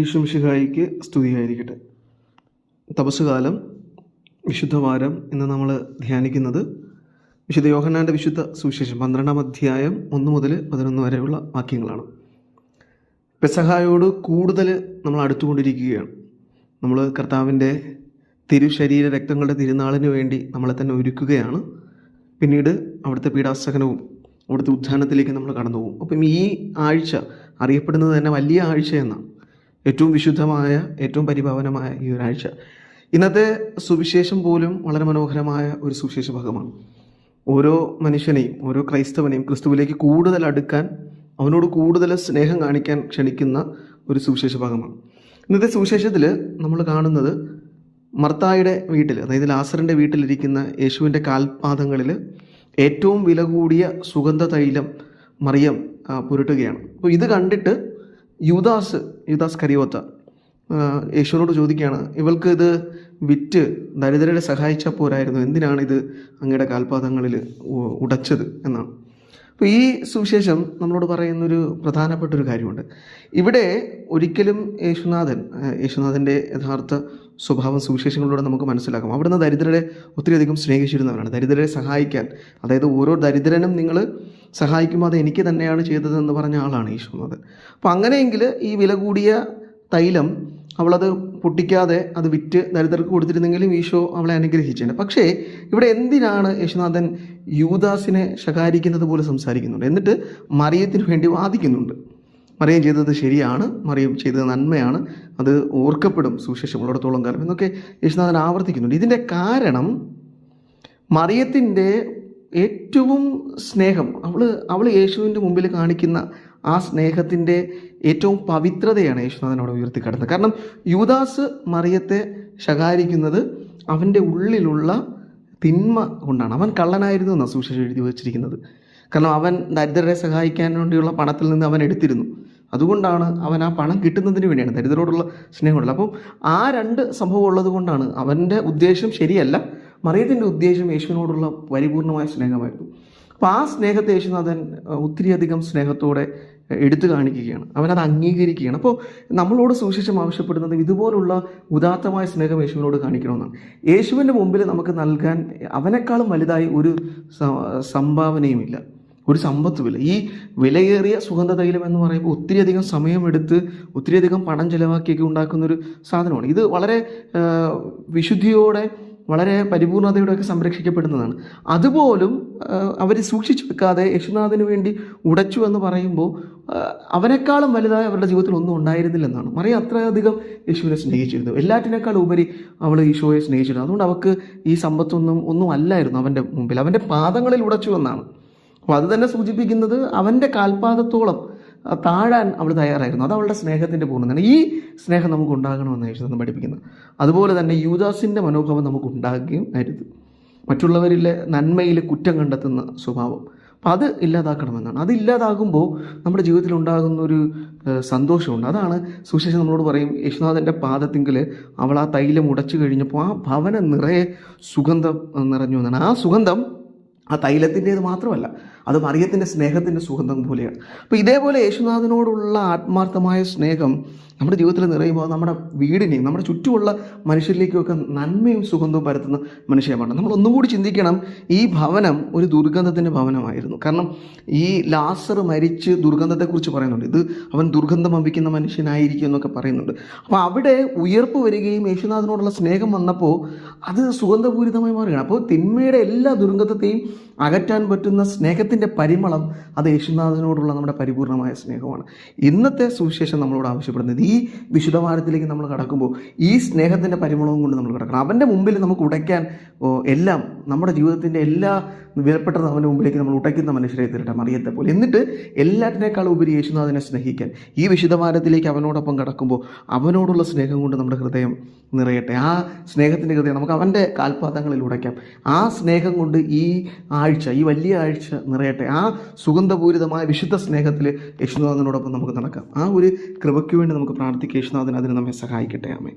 ഈശോമിശിഹായിക്ക് സ്തുതിയായിരിക്കട്ടെ. തപസ്സുകാലം, വിശുദ്ധവാരം ഇന്ന് നമ്മൾ ധ്യാനിക്കുന്നത് വിശുദ്ധ യോഹന്നാൻ്റെ വിശുദ്ധ സുവിശേഷം 12-ാം അധ്യായം 1 മുതൽ 11 വരെയുള്ള വാക്യങ്ങളാണ്. പെസഹായോട് കൂടുതൽ നമ്മൾ അടുത്തുകൊണ്ടിരിക്കുകയാണ്. നമ്മൾ കർത്താവിൻ്റെ തിരുശരീര രക്തങ്ങളുടെ തിരുനാളിന് വേണ്ടി നമ്മളെ തന്നെ ഒരുക്കുകയാണ്. പിന്നീട് അവിടുത്തെ പീഡാസഹനവും അവിടുത്തെ ഉത്ഥാനത്തിലേക്ക് നമ്മൾ കടന്നു പോകും. അപ്പം ഈ ആഴ്ച അറിയപ്പെടുന്നത് തന്നെ വലിയ ആഴ്ച എന്നാണ്. ഏറ്റവും വിശുദ്ധമായ, ഏറ്റവും പരിപാവനമായ ഈ ഒരാഴ്ച. ഇന്നത്തെ സുവിശേഷം പോലും വളരെ മനോഹരമായ ഒരു സുവിശേഷ ഭാഗമാണ്. ഓരോ മനുഷ്യനെയും, ഓരോ ക്രൈസ്തവനെയും ക്രിസ്തുവിലേക്ക് കൂടുതൽ അടുക്കാൻ, അവനോട് കൂടുതൽ സ്നേഹം കാണിക്കാൻ ക്ഷണിക്കുന്ന ഒരു സുവിശേഷ ഭാഗമാണ്. ഇന്നത്തെ സുവിശേഷത്തിൽ നമ്മൾ കാണുന്നത് മർത്തായുടെ വീട്ടിൽ, അതായത് ലാസറിൻ്റെ വീട്ടിലിരിക്കുന്ന യേശുവിൻ്റെ കാൽപാദങ്ങളിൽ ഏറ്റവും വില കൂടിയ സുഗന്ധ തൈലം മറിയം പുരട്ടുകയാണ്. അപ്പോൾ ഇത് കണ്ടിട്ട് യൂദാസ് കരിയോത്ത യേശുവിനോട് ചോദിക്കുകയാണ്, ഇവൾക്ക് ഇത് വിറ്റ് ദരിദ്രരെ സഹായിച്ചാൽ പോരായിരുന്നു, എന്തിനാണിത് അങ്ങയുടെ കാൽപാദങ്ങളിൽ ഉടച്ചത് എന്നാണ്. അപ്പോൾ ഈ സുവിശേഷം നമ്മളോട് പറയുന്നൊരു പ്രധാനപ്പെട്ടൊരു കാര്യമുണ്ട്. ഇവിടെ ഒരിക്കലും യേശുനാഥൻ്റെ യഥാർത്ഥ സ്വഭാവം സുവിശേഷങ്ങളിലൂടെ നമുക്ക് മനസ്സിലാക്കാം. അവിടുന്ന് ദരിദ്രരെ ഒത്തിരിയധികം സ്നേഹിച്ചിരുന്നവരാണ്. ദരിദ്രരെ സഹായിക്കാൻ, അതായത് ഓരോ ദരിദ്രനും നിങ്ങൾ സഹായിക്കുമ്പോൾ അത് എനിക്ക് തന്നെയാണ് ചെയ്തതെന്ന് പറഞ്ഞ ആളാണ് യേശുനാഥൻ. അപ്പോൾ അങ്ങനെയെങ്കിൽ ഈ വില കൂടിയ തൈലം അവളത് പൊട്ടിക്കാതെ അത് വിറ്റ് ദരിദ്രർക്ക് കൊടുത്തിരുന്നെങ്കിലും ഈശോ അവളെ അനുഗ്രഹിച്ചേനെ. പക്ഷേ ഇവിടെ എന്തിനാണ് യേശുനാഥൻ യൂദാസിനെ ശകാരിക്കുന്നത് പോലെ സംസാരിക്കുന്നുണ്ട്, എന്നിട്ട് മറിയത്തിന് വേണ്ടി വാദിക്കുന്നുണ്ട്. മറിയം ചെയ്തത് ശരിയാണ്, മറിയം ചെയ്തത് നന്മയാണ്, അത് ഓർക്കപ്പെടും സുവിശേഷം ഉള്ളിടത്തോളം കാലം എന്നൊക്കെ യേശുനാഥൻ ആവർത്തിക്കുന്നുണ്ട്. ഇതിൻ്റെ കാരണം മറിയത്തിൻ്റെ ഏറ്റവും സ്നേഹം, അവൾ യേശുവിൻ്റെ മുമ്പിൽ കാണിക്കുന്ന ആ സ്നേഹത്തിൻ്റെ ഏറ്റവും പവിത്രതയാണ് യേശുനാഥൻ അവിടെ ഉയർത്തിക്കാട്ടുന്നത്. കാരണം യൂദാസ് മറിയത്തെ ശകാരിക്കുന്നത് അവൻ്റെ ഉള്ളിലുള്ള തിന്മ കൊണ്ടാണ്. അവൻ കള്ളനായിരുന്നു എന്നാണ് സുവിശേഷം എഴുതി വച്ചിരിക്കുന്നത്. കാരണം അവൻ ദരിദ്രരെ സഹായിക്കാൻ വേണ്ടിയുള്ള പണത്തിൽ നിന്ന് അവൻ എടുത്തിരുന്നു. അതുകൊണ്ടാണ് അവൻ ആ പണം കിട്ടുന്നതിന് വേണ്ടിയാണ്, ദരിദ്രരോടുള്ള സ്നേഹമുള്ളത്. അപ്പം ആ രണ്ട് സംഭവം ഉള്ളത് കൊണ്ടാണ് അവൻ്റെ ഉദ്ദേശം ശരിയല്ല, മറിയത്തിൻ്റെ ഉദ്ദേശം യേശുവിനോടുള്ള പരിപൂർണമായ സ്നേഹമായിരുന്നു. അപ്പോൾ ആ സ്നേഹത്തെ യേശുനാഥൻ ഒത്തിരിയധികം സ്നേഹത്തോടെ എടുത്തു കാണിക്കുകയാണ്, അവനത് അംഗീകരിക്കുകയാണ്. അപ്പോൾ നമ്മളോട് സുവിശേഷം ആവശ്യപ്പെടുന്നത് ഇതുപോലുള്ള ഉദാത്തമായ സ്നേഹം യേശുവിനോട് കാണിക്കണമെന്നാണ്. യേശുവിൻ്റെ മുമ്പിൽ നമുക്ക് നൽകാൻ അവനേക്കാളും വലുതായി ഒരു സംഭാവനയുമില്ല, ഒരു സമ്പത്തുമില്ല. ഈ വിലയേറിയ സുഗന്ധ തൈലം എന്ന് പറയുമ്പോൾ ഒത്തിരിയധികം സമയമെടുത്ത് ഒത്തിരിയധികം പണം ചിലവാക്കിയൊക്കെ ഉണ്ടാക്കുന്നൊരു സാധനമാണ്. ഇത് വളരെ വിശുദ്ധിയോടെ, വളരെ പരിപൂർണതയോടെയൊക്കെ സംരക്ഷിക്കപ്പെടുന്നതാണ്. അതുപോലും അവർ സൂക്ഷിച്ചു വെക്കാതെ യേശുനാഥന് വേണ്ടി ഉടച്ചു എന്ന് പറയുമ്പോൾ അവനേക്കാളും വലുതായി അവരുടെ ജീവിതത്തിൽ ഒന്നും ഉണ്ടായിരുന്നില്ലെന്നാണ്. മറിയം അത്രയധികം യേശുവിനെ സ്നേഹിച്ചിരുന്നു, എല്ലാറ്റിനേക്കാൾ ഉപരി അവൾ ഈശോയെ സ്നേഹിച്ചിരുന്നു. അതുകൊണ്ട് അവൾക്ക് ഈ സമ്പത്തൊന്നും അല്ലായിരുന്നു അവൻ്റെ മുമ്പിൽ, അവൻ്റെ പാദങ്ങളിൽ ഉടച്ചു എന്നാണ്. അപ്പോൾ അത് തന്നെ സൂചിപ്പിക്കുന്നത് അവൻ്റെ കാൽപാദത്തോളം താഴാൻ അവൾ തയ്യാറായിരുന്നു. അത് അവളുടെ സ്നേഹത്തിൻ്റെ പൂർണ്ണതയാണ്. ഈ സ്നേഹം നമുക്ക് ഉണ്ടാകണമെന്ന് യേശുനാഥൻ പഠിപ്പിക്കുന്നത്. അതുപോലെ തന്നെ യൂദാസിൻ്റെ മനോഭാവം നമുക്ക് ഉണ്ടാകുകയും അരുത്. മറ്റുള്ളവരിലെ നന്മയിൽ കുറ്റം കണ്ടെത്തുന്ന സ്വഭാവം, അപ്പം അത് ഇല്ലാതാക്കണമെന്നാണ്. അത് ഇല്ലാതാകുമ്പോൾ നമ്മുടെ ജീവിതത്തിൽ ഉണ്ടാകുന്നൊരു സന്തോഷമുണ്ട്. അതാണ് സുവിശേഷം നമ്മളോട് പറയും, യേശുനാഥൻ്റെ പാദത്തിങ്കിൽ അവൾ ആ തൈലം ഉടച്ചു കഴിഞ്ഞപ്പോൾ ആ ഭവനം നിറയെ സുഗന്ധം നിറഞ്ഞു എന്നാണ്. ആ സുഗന്ധം ആ തൈലത്തിൻ്റേത് മാത്രമല്ല, അത് മറിയത്തിൻ്റെ സ്നേഹത്തിൻ്റെ സുഗന്ധം പോലെയാണ്. അപ്പോൾ ഇതേപോലെ യേശുനാഥനോടുള്ള ആത്മാർത്ഥമായ സ്നേഹം നമ്മുടെ ജീവിതത്തിൽ നിറയുമ്പോൾ നമ്മുടെ വീടിനെയും നമ്മുടെ ചുറ്റുമുള്ള മനുഷ്യരിലേക്കുമൊക്കെ നന്മയും സുഗന്ധവും പരത്തുന്ന മനുഷ്യമാണ്. നമ്മൾ ഒന്നും കൂടി ചിന്തിക്കണം, ഈ ഭവനം ഒരു ദുർഗന്ധത്തിൻ്റെ ഭവനമായിരുന്നു. കാരണം ഈ ലാസർ മരിച്ച് ദുർഗന്ധത്തെക്കുറിച്ച് പറയുന്നുണ്ട്, ഇത് അവൻ ദുർഗന്ധം വമിക്കുന്ന മനുഷ്യനായിരിക്കും എന്നൊക്കെ പറയുന്നുണ്ട്. അപ്പോൾ അവിടെ ഉയർപ്പ് വരികയും യേശുനാഥനോടുള്ള സ്നേഹം വന്നപ്പോൾ അത് സുഗന്ധപൂരിതമായി മാറുകയാണ്. അപ്പോൾ തിന്മയുടെ എല്ലാ ദുർഗന്ധത്തെയും അകറ്റാൻ പറ്റുന്ന സ്നേഹത്തിൻ്റെ പരിമളം അത് യേശുനാഥനോടുള്ള നമ്മുടെ പരിപൂർണമായ സ്നേഹമാണ്. ഇന്നത്തെ സുവിശേഷം നമ്മളോട് ആവശ്യപ്പെടുന്നത്, ഈ വിശുദ്ധവാരത്തിലേക്ക് നമ്മൾ കടക്കുമ്പോൾ ഈ സ്നേഹത്തിൻ്റെ പരിമളവും കൊണ്ട് നമ്മൾ കിടക്കണം. അവൻ്റെ മുമ്പിൽ നമുക്ക് ഉടയ്ക്കാൻ എല്ലാം, നമ്മുടെ ജീവിതത്തിൻ്റെ എല്ലാ വിലപ്പെട്ടത് അവൻ്റെ മുമ്പിലേക്ക് നമ്മൾ ഉടയ്ക്കുന്ന മനുഷ്യരെ തരട്ടെ, മറിയത്തെ പോലെ. എന്നിട്ട് എല്ലാറ്റിനേക്കാളും ഉപരി യേശുനാഥനെ സ്നേഹിക്കാൻ ഈ വിശുദ്ധവാരത്തിലേക്ക് അവനോടൊപ്പം കടക്കുമ്പോൾ അവനോടുള്ള സ്നേഹം കൊണ്ട് നമ്മുടെ ഹൃദയം നിറയട്ടെ. ആ സ്നേഹത്തിൻ്റെ ഹൃദയം നമുക്ക് അവൻ്റെ കാൽപാദങ്ങളിൽ ഉടയ്ക്കാം. ആ സ്നേഹം കൊണ്ട് ഈ ആഴ്ച, ഈ വലിയ ആഴ്ച നിറയട്ടെ. ആ സുഗന്ധപൂരിതമായ വിശുദ്ധ സ്നേഹത്തിൽ യേശുനാഥനോടൊപ്പം നമുക്ക് നടക്കാം. ആ ഒരു കൃപയ്ക്ക് വേണ്ടി നമുക്ക് പ്രാർത്ഥിക്കുക. യേശുനാഥൻ അതിന് നമ്മെ സഹായിക്കട്ടെ. ആമേൻ.